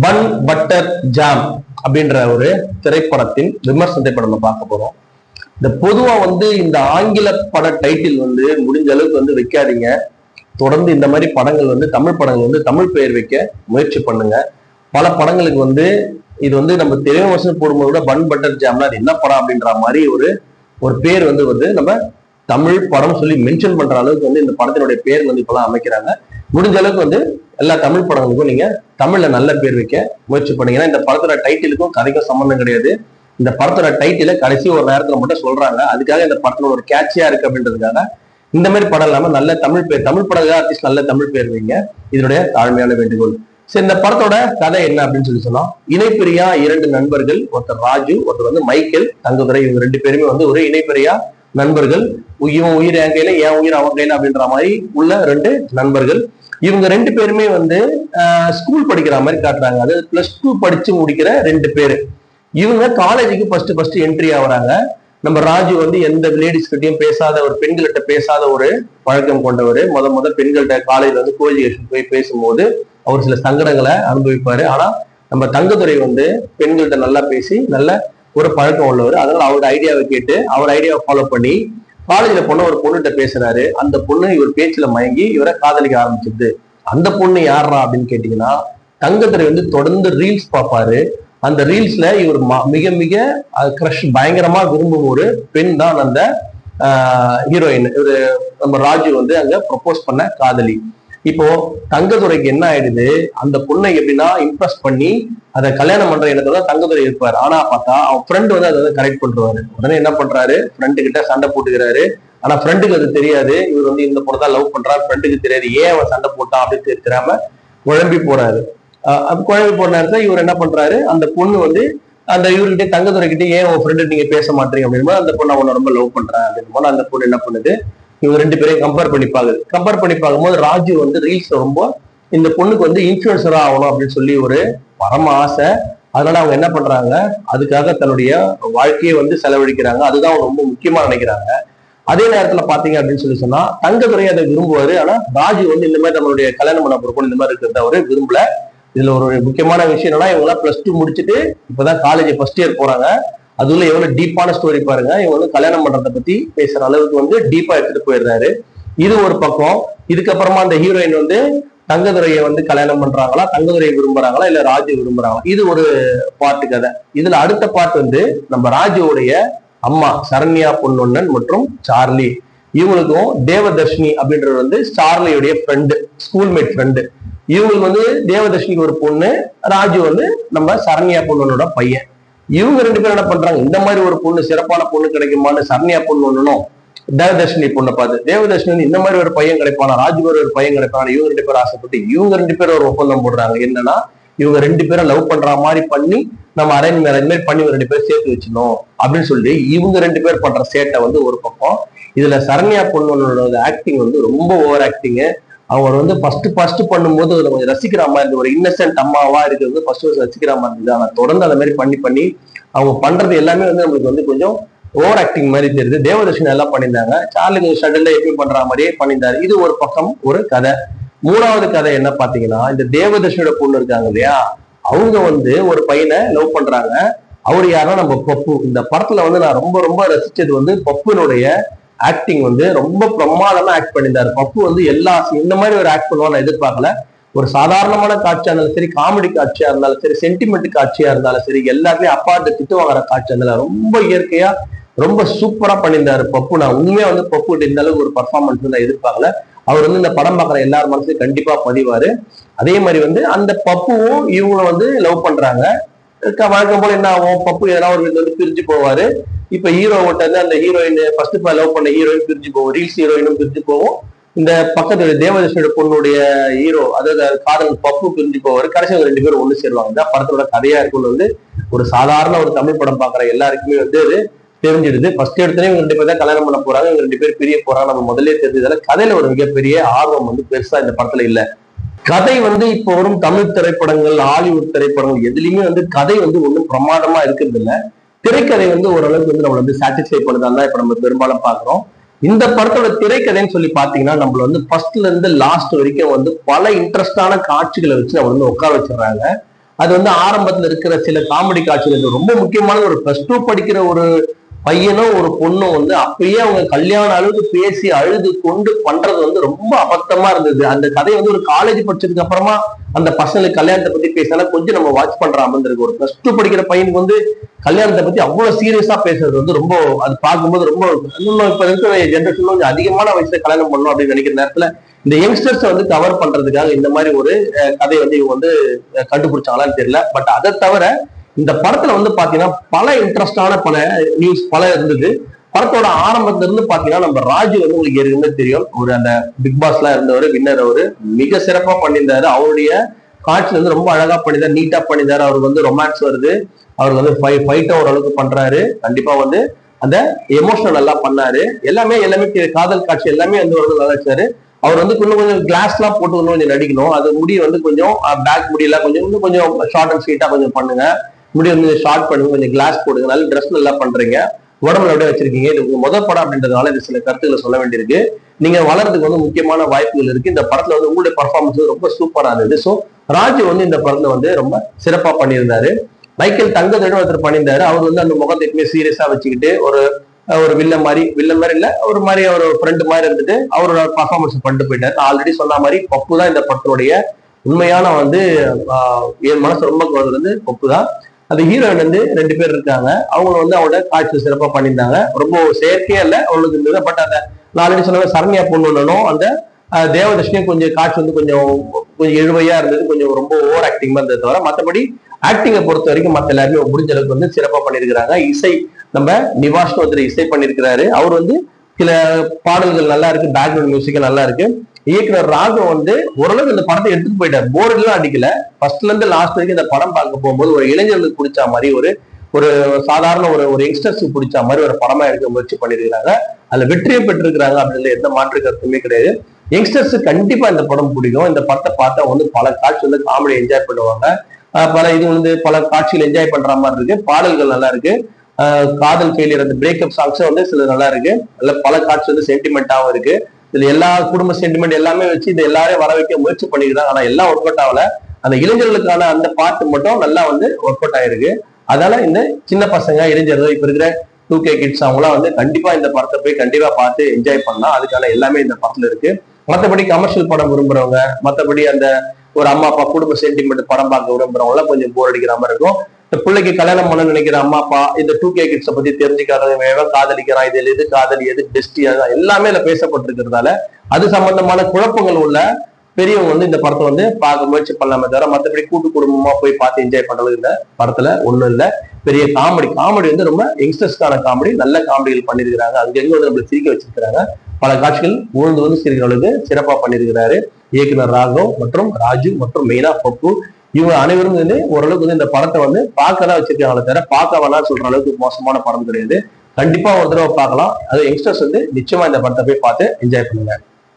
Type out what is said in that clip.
Bun butter jam அப்படின்ற ஒரு திரைப்படத்தின் விமர்சனத்தை இப்ப நம்ம பார்க்க போறோம். இந்த பொதுவா இந்த ஆங்கில பட டைட்டில் முடிஞ்ச அளவுக்கு வைக்காதீங்க. தொடர்ந்து இந்த மாதிரி படங்கள் தமிழ் படங்கள் தமிழ் பெயர் வைக்க முயற்சி பண்ணுங்க. பல படங்களுக்கு இது நம்ம திரைவிமர்சனம் போடும்போது கூட பன் பட்டர் ஜாம்னா அது என்ன படம் அப்படின்ற மாதிரி ஒரு பேர் நம்ம தமிழ் படம் சொல்லி மென்ஷன் பண்ற அளவுக்கு இந்த படத்தினுடைய பேர் இப்பெல்லாம் அமைக்கிறாங்க. முடிஞ்ச அளவுக்கு எல்லா தமிழ் படங்களுக்கும் நீங்க தமிழ்ல நல்ல பேர் வைக்க முயற்சி பண்ணீங்கன்னா இந்த படத்தோட டைட்டிலுக்கும் கதைக்கும் சம்பந்தம் கிடையாது. இந்த படத்தோட டைட்டில கடைசி ஒரு நேரத்துல மட்டும் சொல்றாங்க. அதுக்காக இந்த படத்துல ஒரு கேட்சியா இருக்கு அப்படின்றதுக்காக இந்த மாதிரி படம் இல்லாம நல்ல தமிழ் பேர், தமிழ் படம் ஆர்டிஸ்ட் நல்ல தமிழ் பேர் வைங்க. இதனுடைய தாழ்மையான வேண்டுகோள். சரி, இந்த படத்தோட கதை என்ன அப்படின்னு சொல்லி சொன்னோம். இணைப்பிரியா இரண்டு நண்பர்கள், ஒருத்தர் ராஜு, ஒருத்தர் மைக்கேல் தங்குதுரை. இவங்க ரெண்டு பேருமே ஒரு இணைப்பிரியா நண்பர்கள். இவன் உயிர் என் கையில, என் உயிர் அவன் கையில அப்படின்ற மாதிரி உள்ள ரெண்டு நண்பர்கள். இவங்க ரெண்டு பேருமே ஸ்கூல் படிக்கிற மாதிரி காட்டுறாங்க. அதாவது +2 படிச்சு முடிக்கிற ரெண்டு பேரு. இவங்க காலேஜுக்கு ஃபர்ஸ்ட் என்ட்ரி ஆகுறாங்க. நம்ம ராஜு எந்த லேடிஸ் கிட்டையும் பேசாத, ஒரு பெண்கள்கிட்ட பேசாத ஒரு பழக்கம் கொண்டவர். முதல் பெண்கள்கிட்ட காலேஜ்ல கோஎஜுகேஷன் போய் பேசும்போது அவர் சில சங்கடங்களை அனுபவிப்பாரு. ஆனா நம்ம தங்கதுரை பெண்கள்கிட்ட நல்லா பேசி நல்ல ஒரு பழக்கம் உள்ளவர். அதனால அவரோட ஐடியாவை கேட்டு அவர் ஐடியாவை ஃபாலோ பண்ணி காலேஜ்ல ஒரு பொண்ணுகிட்ட பேசுறாரு. அந்த பொண்ணு இவர் பேச்சுல மயங்கி இவரை காதலிக்க ஆரம்பிச்சிருது. அந்த பொண்ணு யாரா அப்படின்னு கேட்டீங்கன்னா, தங்கதுரை தொடர்ந்து ரீல்ஸ் பார்ப்பாரு. அந்த ரீல்ஸ்ல இவர் மிக மிக கிரஷ் பயங்கரமா விரும்பும் ஒரு பெண் தான் அந்த ஹீரோயின். இவரு நம்ம ராஜு அங்க ப்ரொபோஸ் பண்ண காதலி. இப்போ தங்கதுரைக்கு என்ன ஆயிடுது, அந்த பொண்ணை எப்படின்னா இம்ப்ரெஸ் பண்ணி அதை கல்யாணம் பண்ற இடத்துல தங்கதுரை இருப்பாரு. ஆனா பார்த்தா அவன் ஃப்ரெண்ட் அதை கரெக்ட் பண்றாரு. உடனே என்ன பண்றாரு, ஃப்ரெண்டு கிட்ட சண்டை போட்டுக்கிறாரு. ஆனா ஃப்ரெண்டுக்கு அது தெரியாது. இவர் இந்த பொண்ணை தான் லவ் பண்றாரு. ஃப்ரெண்டுக்கு தெரியாது ஏன் அவன் சண்டை போட்டான் அப்படின்னு தெரியாம குழம்பி போறாரு. குழம்பி போற நேரத்துல இவர் என்ன பண்றாரு, அந்த பொண்ணு அந்த இவர்கிட்ட தங்கதுரை கிட்ட ஏன் உன் ஃப்ரெண்டு நீங்க பேச மாட்டீங்க அப்படின்னு அந்த பொண்ணு அவனை ரொம்ப லவ் பண்றேன் அப்படின்னு அந்த பொண்ணு என்ன பண்ணுது, இவங்க ரெண்டு பேரையும் கம்பேர் பண்ணி பார்க்கும்போது ராஜு ரீல்ஸ் ரொம்ப இந்த பொண்ணுக்கு இன்ஃபுளுசரா ஆகணும் அப்படின்னு சொல்லி ஒரு பரம ஆசை. அதனால அவங்க என்ன பண்றாங்க, அதுக்காக தன்னுடைய வாழ்க்கையை செலவழிக்கிறாங்க. அதுதான் அவங்க ரொம்ப முக்கியமா நினைக்கிறாங்க. அதே நேரத்துல பாத்தீங்க அப்படின்னு சொல்லி சொன்னா தங்கதுரை அதை விரும்புவாரு. ஆனா ராஜு இந்த மாதிரி நம்மளுடைய கல்யாணம் பண்ண பொறுப்பு இந்த மாதிரி இருக்கிறத அவரு விரும்பல. இதுல ஒரு முக்கியமான விஷயம் என்னன்னா, இவங்க +2 முடிச்சுட்டு இப்பதான் காலேஜ் ஃபர்ஸ்ட் இயர் போறாங்க. அதுல எவ்வளவு டீப்பான ஸ்டோரி பாருங்க. இவங்க கல்யாணம் பண்றதை பத்தி பேசுற அளவுக்கு டீப்பா எடுத்துட்டு போயிடுறாரு. இது ஒரு பக்கம். இதுக்கப்புறமா அந்த ஹீரோயின் தங்கதுரையை கல்யாணம் பண்றாங்களா, தங்கதுரையை விரும்புறாங்களா, இல்ல ராஜு விரும்புறாங்களா, இது ஒரு பாட்டு கதை. இதுல அடுத்த பாட்டு நம்ம ராஜுவோடைய அம்மா சரண்யா பொன்னொன்னன் மற்றும் சார்லி. இவங்களுக்கும் தேவதர்ஷினி அப்படின்றது சார்லியுடைய ஃப்ரெண்டு, ஸ்கூல்மேட் ஃப்ரெண்டு. இவங்களுக்கு தேவதர்ஷினிக்கு ஒரு பொண்ணு, ராஜு நம்ம சரண்யா பொண்ணனோட பையன். இவங்க ரெண்டு பேரும் என்ன பண்றாங்க, இந்த மாதிரி ஒரு பொண்ணு, சிறப்பான பொண்ணு கிடைக்குமான்னு சரண்யா பொண்ணு தேவதர்ஷினி பொண்ணை பார்த்து, தேவதர்ஷினி இந்த மாதிரி ஒரு பையன் கிடைப்பானா, ராஜு ஒரு பையன் கிடைப்பானா, இவங்க ரெண்டு பேரும் ஆசைப்பட்டு இவங்க ரெண்டு பேரும் ஒரு ஒப்பந்தம் போடுறாங்க. என்னன்னா, இவங்க ரெண்டு பேரும் லவ் பண்ற மாதிரி பண்ணி நம்ம அரேஞ்ச் மேரேஜ் பண்ணி ரெண்டு பேரும் சேர்த்து வச்சிடணும் அப்படின்னு சொல்லி இவங்க ரெண்டு பேர் பண்ற சேட்டை ஒரு பக்கம். இதுல சரண்யா பொண்ணோட ஆக்டிங் ரொம்ப ஓவர் ஆக்டிங். அவங்க ஃபர்ஸ்ட் பண்ணும்போது கொஞ்சம் ரசிக்கிற மாதிரி இருந்தது. ஒரு இன்னசென்ட் அம்மாவா இருக்கிறது ஃபர்ஸ்ட் ரசிக்கிற மாதிரி இருந்தது. ஆனா தொடர்ந்து அந்த மாதிரி பண்ணி அவங்க பண்றது எல்லாமே நம்மளுக்கு கொஞ்சம் ஓவர் ஆக்டிங் மாதிரி தெரியுது. தேவதர்ஷினி எல்லாம் பண்ணியிருந்தாங்க. சார்லி கொஞ்சம் ஷட்டில் எப்படி பண்ற மாதிரியே பண்ணியிருந்தாரு. இது ஒரு பக்கம் ஒரு கதை. மூணாவது கதை என்ன பாத்தீங்கன்னா, இந்த தேவதர்ஷியோட பொண்ணு இருக்காங்க இல்லையா, அவங்க ஒரு பையனை லவ் பண்றாங்க. அவரு யாருன்னா நம்ம பப்பு. இந்த படத்துல நான் ரொம்ப ரொம்ப ரசிச்சது பப்புனுடைய ஆக்டிங் ரொம்ப பிரமாதமா ஆக்ட் பண்ணியிருந்தாரு. பப்பு எல்லா இந்த மாதிரி ஒரு ஆக்ட் பண்ணுவா நான் எதிர்பார்க்கல. ஒரு சாதாரணமான காட்சியா இருந்தாலும் சரி, காமெடி காட்சியா இருந்தாலும் சரி, சென்டிமெண்ட் காட்சியா இருந்தாலும் சரி, எல்லாருமே அப்பாட்ட திட்டு வாங்குற காட்சியா இருந்தாலும் ரொம்ப இயற்கையா ரொம்ப சூப்பரா பண்ணியிருந்தாரு பப்பு. நான் உண்மையா பப்பு இந்த அளவுக்கு ஒரு பர்ஃபார்மன்ஸ் நான் எதிர்பார்க்கல. அவர் இந்த படம் பார்க்குற எல்லார் மனசும் கண்டிப்பா பதிவாரு. அதே மாதிரி அந்த பப்புவும் இவங்களும் லவ் பண்றாங்க. வழக்கம் போல என்ன ஆகும், பப்பு எதனா ஒரு வீட்டுல பிரிஞ்சு போவாரு. இப்ப ஹீரோ அந்த ஹீரோயின் ஃபர்ஸ்ட் லவ் பண்ண ஹீரோயின் பிரிஞ்சு போவோம், ரீல்ஸ் ஹீரோயினும் பிரிஞ்சு போவோம். இந்த பக்கத்துல தேவதர்ஷியோட பொண்ணுடைய ஹீரோ அதாவது காதல் பப்பு பிரிஞ்சு போவாரு. கடைசி ரெண்டு பேரும் ஒண்ணு சேருவாங்க. இந்த படத்தோட கதையா இருக்குன்னு ஒரு சாதாரண ஒரு தமிழ் படம் பாக்குற எல்லாருக்குமே அது தெரிஞ்சிடுது. ஃபர்ஸ்ட் எடுத்தனே இவங்க ரெண்டு பேர் தான் கல்யாணம் பண்ண போறாங்க, இவங்க ரெண்டு பேர் பிரிய போறாங்க நம்ம முதலே தெரிஞ்சதால கதையில ஒரு மிகப்பெரிய ஆர்வம் பெருசா இந்த படத்துல இல்ல. கதை இப்போ வரும் தமிழ் திரைப்படங்கள், ஹாலிவுட் திரைப்படங்கள் எதுலையுமே கதை ஒன்றும் பிரமாதமா இருக்கிறது இல்ல. திரைக்கதை ஓரளவுக்கு நம்மள சாட்டிஸ்ஃபை பண்ணுதான் இப்ப நம்ம பெரும்பாலும் பாக்குறோம். இந்த படத்தோட திரைக்கதைன்னு சொல்லி பாத்தீங்கன்னா, நம்மள ஃபர்ஸ்ட்ல இருந்து லாஸ்ட் வரைக்கும் பல இன்ட்ரெஸ்டான காட்சிகளை வச்சு நம்ம உட்கார வச்சிடறாங்க. அது வந்து ஆரம்பத்துல இருக்கிற சில காமெடி காட்சிகள் ரொம்ப முக்கியமான ஒரு +2 படிக்கிற ஒரு பையனும் ஒரு பொண்ணும் வந்து அப்பயே அவங்க கல்யாண அளவுக்கு பேசி அழுது கொண்டு பண்றது வந்து ரொம்ப அபத்தமா இருந்தது. அந்த கதையை வந்து ஒரு காலேஜ் படிச்சதுக்கு அப்புறமா அந்த பசங்களுக்கு கல்யாணத்தை பத்தி பேசினா கொஞ்சம் நம்ம வாட்ச் பண்ற அமர்ந்திருக்கு. ஒரு +2 படிக்கிற பையனுக்கு வந்து கல்யாணத்தை பத்தி அவ்வளவு சீரியஸா பேசுறது வந்து ரொம்ப, அது பார்க்கும்போது ரொம்ப இன்னும் இப்ப இருக்கிற ஜென்ரேஷன்ல கொஞ்சம் அதிகமான வயசுல கல்யாணம் பண்ணணும் அப்படின்னு நினைக்கிற நேரத்துல இந்த யங்ஸ்டர்ஸ் வந்து கவர் பண்றதுக்காக இந்த மாதிரி ஒரு கதையை வந்து இவங்க வந்து கண்டுபிடிச்சாங்களான்னு தெரியல. பட் அதை தவிர இந்த படத்துல வந்து பாத்தீங்கன்னா பல இன்ட்ரெஸ்டான பல நியூஸ் பல இருந்தது. படத்தோட ஆரம்பத்துல இருந்து பாத்தீங்கன்னா நம்ம ராஜு வந்து உங்களுக்கு ஏற்கனவே தெரியும், ஒரு அந்த பிக் பாஸ்ல இருந்தவர், வின்னர், அவரு மிக சிறப்பா பண்ணியிருந்தாரு. அவருடைய காட்சியில வந்து ரொம்ப அழகா பண்ணியிருந்தாரு, நீட்டா பண்ணியிருந்தாரு. அவருக்கு வந்து ரொமான்ஸ் வருது, அவருக்கு வந்து ஃபைட்டா ஓரளவுக்கு பண்றாரு. கண்டிப்பா வந்து அந்த எமோஷனல் நல்லா பண்ணாரு. எல்லாமே காதல் காட்சி எல்லாமே வந்து ஒரு நல்லா வச்சாரு. அவர் வந்து இன்னும் கொஞ்சம் கிளாஸ் எல்லாம் போட்டு இன்னும் கொஞ்சம் நடிக்கணும். அது முடி வந்து கொஞ்சம் பேக் முடியெல்லாம் கொஞ்சம் இன்னும் கொஞ்சம் ஷார்ட் அண்ட் ஸ்வீட்டா கொஞ்சம் பண்ணுங்க. முடி வந்து ஷார்ட் பண்ணுங்க, கொஞ்சம் கிளாஸ் போடுங்க, நல்ல ட்ரெஸ் நல்லா பண்றீங்க, உடம்புல அப்படியே வச்சிருக்கீங்க. இது உங்க முதல் படம் அப்படின்றதுனால இது சில கருத்துக்களை சொல்ல வேண்டியிருக்கு. நீங்க வளர்றதுக்கு வந்து முக்கியமான வாய்ப்புகள் இருக்கு. இந்த படத்துல வந்து உங்களுடைய பர்ஃபார்மன்ஸ் ரொம்ப சூப்பரா இருந்தது. ஸோ ராஜு வந்து இந்த படத்துல வந்து ரொம்ப சிறப்பா பண்ணியிருந்தாரு. மைக்கேல் தங்கதேடும் ஒருத்தர் பண்ணியிருந்தாரு. அவர் வந்து அந்த முகத்தை எப்பவுமே சீரியஸா வச்சுக்கிட்டு ஒரு வில்ல மாதிரி இல்ல ஒரு மாதிரி ஒரு ஃப்ரெண்ட் மாதிரி இருந்துட்டு அவரோட பர்ஃபார்மன்ஸ் பண்ணிட்டு போயிட்டாரு. ஆல்ரெடி சொன்ன மாதிரி பப்பு தான் இந்த படத்தினுடைய உண்மையான வந்து என் மனசு ரொம்ப வந்து பப்பு தான். அந்த ஹீரோயின் வந்து 2 பேர் இருக்காங்க. அவங்க வந்து அவங்களோட காட்சி சிறப்பா பண்ணியிருந்தாங்க. ரொம்ப செயற்கையா இல்ல அவங்களுக்கு இருந்தது. பட் அந்த நான் ஆல்ரெடி சொன்ன சரண்யா பொண்ணுனும் அந்த தேவதர்ஷினியும் கொஞ்சம் காட்சி வந்து கொஞ்சம் எழுவையா இருந்தது, கொஞ்சம் ரொம்ப ஓவர் ஆக்டிங் இருந்தது. தவிர மற்றபடி ஆக்டிங்கை பொறுத்த வரைக்கும் மற்ற எல்லாருமே முடிஞ்ச அளவுக்கு வந்து சிறப்பா பண்ணியிருக்கிறாங்க. இசை நம்ம நிவாஷ்னு ஒருத்தர் இசை பண்ணியிருக்கிறாரு. அவர் வந்து சில பாடல்கள் நல்லா இருக்கு, பேக்ரவுண்ட் மியூசிக் நல்லா இருக்கு. இயக்குனர் ராகம் வந்து ஓரளவுக்கு இந்த படத்தை எடுத்துட்டு போயிட்டார். போர்டு எல்லாம் அடிக்கல. ஃபர்ஸ்ட்ல இருந்து லாஸ்ட் வரைக்கும் இந்த படம் பார்க்க போகும்போது ஒரு இளைஞர்களுக்கு பிடிச்ச மாதிரி ஒரு சாதாரண ஒரு யங்ஸ்டர்ஸுக்கு பிடிச்ச மாதிரி ஒரு படமா எடுக்க முயற்சி பண்ணிருக்கிறாங்க. அதுல வெற்றியை பெற்றிருக்கிறாங்க அப்படின்ற எந்த மாற்று கருத்துமே கிடையாது. யங்ஸ்டர்ஸ் கண்டிப்பா இந்த படம் பிடிக்கும். இந்த படத்தை பார்த்தா வந்து பல காட்சி வந்து காமெடி என்ஜாய் பண்ணுவாங்க. பல காட்சிகள் என்ஜாய் பண்ற மாதிரி இருக்கு. பாடல்கள் நல்லா இருக்கு. காதல் ஃபெயிலியர் அந்த பிரேக்கப் சாங்ஸ் வந்து சில நல்லா இருக்கு. அதுல பல காட்சி வந்து சென்டிமெண்டாவும் இருக்கு. இதுல எல்லா குடும்ப சென்டிமெண்ட் எல்லாமே வச்சு இது எல்லாரையும் வர வைக்க முயற்சி பண்ணிக்கிறாங்க. ஆனா எல்லாம் ஒர்க் அவுட் ஆகல. அந்த இளைஞர்களுக்கான அந்த பாட்டு மட்டும் நல்லா வந்து ஒர்க் அவுட் ஆயிருக்கு. அதனால இந்த சின்ன பசங்க இளைஞர்கள் இப்ப இருக்கிற 2K கிட்ஸ் அவங்களாம் வந்து கண்டிப்பா இந்த படத்தை போய் கண்டிப்பா பார்த்து என்ஜாய் பண்ணலாம். அதுக்கான எல்லாமே இந்த படத்துல இருக்கு. மற்றபடி கமர்ஷியல் படம் விரும்புறவங்க, மற்றபடி அந்த ஒரு அம்மா அப்பா குடும்ப சென்டிமெண்ட் படம் பார்க்க விரும்புறவங்க எல்லாம் கொஞ்சம் போர் அடிக்கிற மாதிரி இருக்கும். இந்த பிள்ளைக்கு கல்யாணம் பண்ண நினைக்கிற அம்மா அப்பா இந்த 2K கிட்ஸை பத்தி தெரிஞ்சுக்காதவங்க, காதலிக்கிறான், இதுல எது காதலி எது பெஸ்டி எல்லாமே இதுல பேசப்பட்டிருக்கிறதால அது சம்பந்தமான குழப்பங்கள் உள்ள பெரியவங்க வந்து இந்த படத்தை வந்து பார்க்க முயற்சி பண்ணலாமே தவிர மற்றபடி கூட்டு குடும்பமா போய் பார்த்து என்ஜாய் பண்றது இந்த படத்துல ஒண்ணும் இல்லை. பெரிய காமெடி வந்து ரொம்ப யங்ஸ்டர்ஸ்க்கான காமெடி, நல்ல காமெடிகள் பண்ணிருக்கிறாங்க. அங்கங்க வந்து நம்மளை சிரிக்க வச்சிருக்கிறாங்க. பல காட்சிகள் வந்து சிரிக்கிற அளவுக்கு சிறப்பா பண்ணிருக்கிறாரு இயக்குனர் ராகவ் மற்றும் ராஜு மற்றும் மெயினா பப்பு. இவங்க அனைவரும் வந்து ஓரளவுக்கு வந்து இந்த படத்தை வந்து பார்க்கதான் வச்சிருக்காங்களே தவிர பார்க்க வேணாம்னு சொல்ற அளவுக்கு மோசமான படம் கிடையாது. கண்டிப்பா ஒரு தடவை பார்க்கலாம். அது யங்ஸ்டர்ஸ் வந்து நிச்சயமா இந்த படத்தை போய் பார்த்து என்ஜாய் பண்ணுங்க.